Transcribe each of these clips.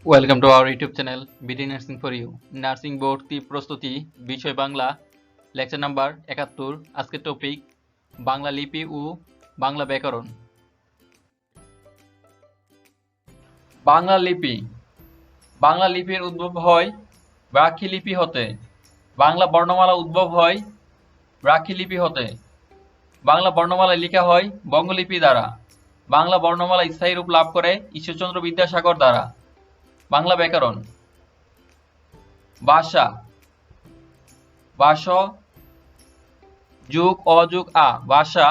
Welcome to our YouTube channel BD nursing for you. Nursing ভর্তি প্রস্তুতি, বিষয় Bangla, lecture number ৭১। আজকের টপিক বাংলা লিপি ও বাংলা ব্যাকরণ। বাংলা লিপি। বাংলা লিপির উদ্ভব হয় ব্রাহ্মী লিপি হতে। বাংলা বর্ণমালা উদ্ভব হয় ব্রাহ্মী লিপি হতে। বাংলা বর্ণমালা লেখা হয় বঙ্গলিপি দ্বারা। বাংলা বর্ণমালা স্থায়ী রূপ লাভ করে ঈশ্বরচন্দ্র বিদ্যাসাগর দ্বারা। বাংলা ব্যাকরণ। ভাষা। বাস যুগ অ যুগ আ ভাষা।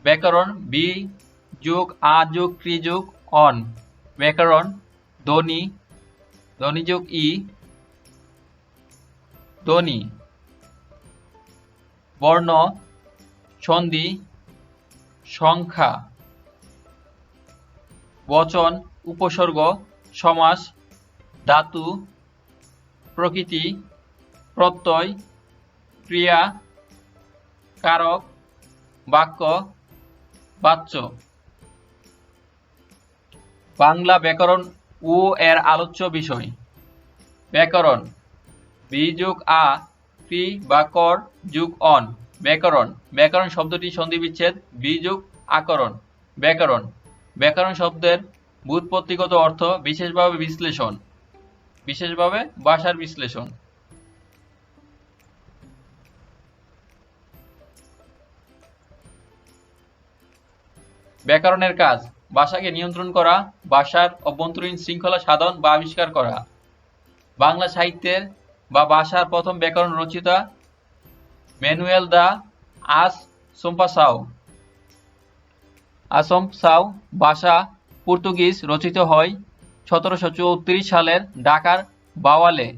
ব্যাকরণ বি যুগ আ যুগ ক্রি যুগ অন ব্যাকরণ। ধ্বনি ধ্বনি যুগ ই ধ্বনি। বর্ণ সন্ধি সংখ্যা। বচন উপসর্গ সমাস ধাতু প্রকৃতি প্রত্যয় ক্রিয়া কারক বাক্য বাচ্য। বাংলা ব্যাকরণ ও এর আলোচ্য বিষয়। ব্যাকরণ বি যুগ আ ক্রি বা কর যুগ অন ব্যাকরণ। ব্যাকরণ শব্দটি সন্ধি বিচ্ছেদ বি যুগ আকরণ ব্যাকরণ। ব্যাকরণ শব্দের ব্যুৎপত্তিগত অর্থ বিশেষভাবে বিশ্লেষণ, বিশেষভাবে ভাষার বিশ্লেষণ। ব্যাকরণের কাজ ভাষাকে নিয়ন্ত্রণ করা, ভাষার অভ্যন্তরীণ শৃঙ্খলা সাধন বা আবিষ্কার করা। বাংলা সাহিত্যের বা ভাষার প্রথম ব্যাকরণ রচিতা ম্যানুয়েল দা আসম্পসাও ভাষা পর্তুগিজ রচিত হয় ১৭৩৪ সালের ঢাকার বাওয়ালে।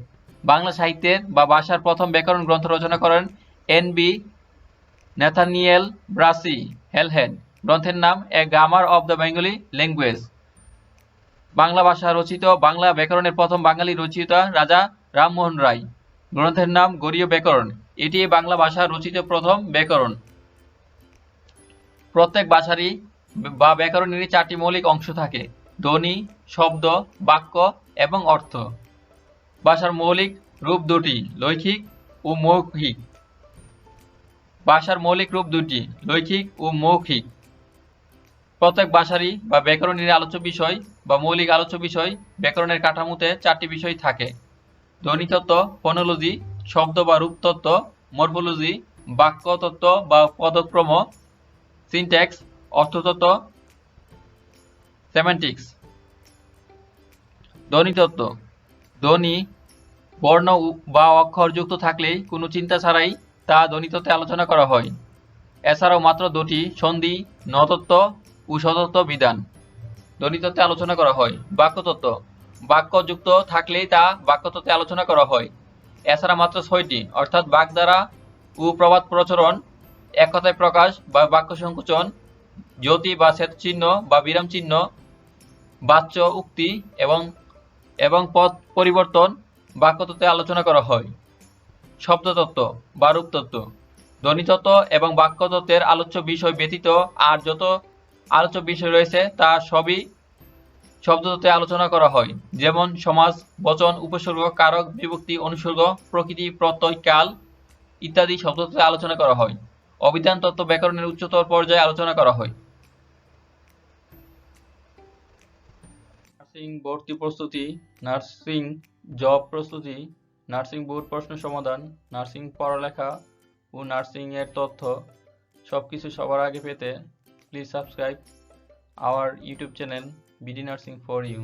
বাংলা সাহিত্যের বা ভাষার প্রথম ব্যাকরণ গ্রন্থ রচনা করেন এন.বি. Nathaniel Brassey Halhed. গ্রন্থের নাম a grammar of the Bengali language. Bangla ভাষা রচিত বাংলা ব্যাকরণের প্রথম বাঙালি রচয়িতা রাজা রামমোহন রায়। গ্রন্থের নাম গরীয় ব্যাকরণ। এটি বাংলা ভাষা রচিত প্রথম ব্যাকরণ। প্রত্যেক ভাষারই বা ব্যাকরণেরই ৪টি মৌলিক অংশ থাকে: ধ্বনি, শব্দ, বাক্য এবং অর্থ। ভাষার মৌলিক রূপ দুটি, লৈখিক ও মৌখিক। ভাষার মৌলিক রূপ দুটি, লৈখিক ও মৌখিক। প্রত্যেক ভাষারই বা ব্যাকরণের আলোচ্য বিষয় বা মৌলিক আলোচ্য বিষয়। ব্যাকরণের কাঠামোতে ৪টি বিষয় থাকে: ধ্বনিতত্ত্ব, ফোনোলজি, শব্দ বা রূপতত্ত্ব, মরফোলজি, বাক্যতত্ত্ব বা পদক্রম, সিনট্যাক্স, অর্থতত্ত্ব, সেমান্টিক্স। ধ্বনিতত্ত্ব। ধ্বনি বর্ণ বা অক্ষর যুক্ত থাকলেই কোনো চিন্তা ছাড়াই তা ধ্বনিতত্ত্বে আলোচনা করা হয়। এছাড়াও মাত্র দুটি সন্ধি নতত্ত্ব ও স্বতত্ত্ব বিধান ধ্বনিতত্ত্বে আলোচনা করা হয়। বাক্যতত্ত্ব। বাক্য যুক্ত থাকলেই তা বাক্যতত্ত্বে আলোচনা করা হয়। এছাড়া মাত্র ৬টি, অর্থাৎ বাগধারা ও প্রবাদ প্রচরণ, এক কথায় প্রকাশ বা বাক্য সংকোচন, জ্যোতি বা ছেদচিহ্ন বা বিরাম চিহ্ন, বাচ্য উক্তি এবং পদ পরিবর্তন বাক্যতত্ত্বে আলোচনা করা হয়। শব্দতত্ত্ব বা রূপতত্ত্ব। ধ্বনিতত্ত্ব এবং বাক্যতত্ত্বের আলোচ্য বিষয় ব্যতীত আর যত আলোচ্য বিষয় রয়েছে তা সবই শব্দতত্ত্বে আলোচনা করা হয়। যেমন সমাস, বচন, উপসর্গ, কারক, বিভক্তি, অনুসর্গ, প্রকৃতি, প্রত্যয়, কাল ইত্যাদি শব্দতত্ত্বে আলোচনা করা হয়। অভিধান তত্ত্ব ব্যাকরণের উচ্চতর পর্যায়ে আলোচনা করা হয়। নার্সিং ভর্তি প্রস্তুতি, নার্সিং জব প্রস্তুতি, নার্সিং বোর্ড প্রশ্ন সমাধান, নার্সিং পড়ালেখা ও নার্সিং এর তথ্য সবকিছু সবার আগে পেতে please subscribe our YouTube channel BD nursing for you.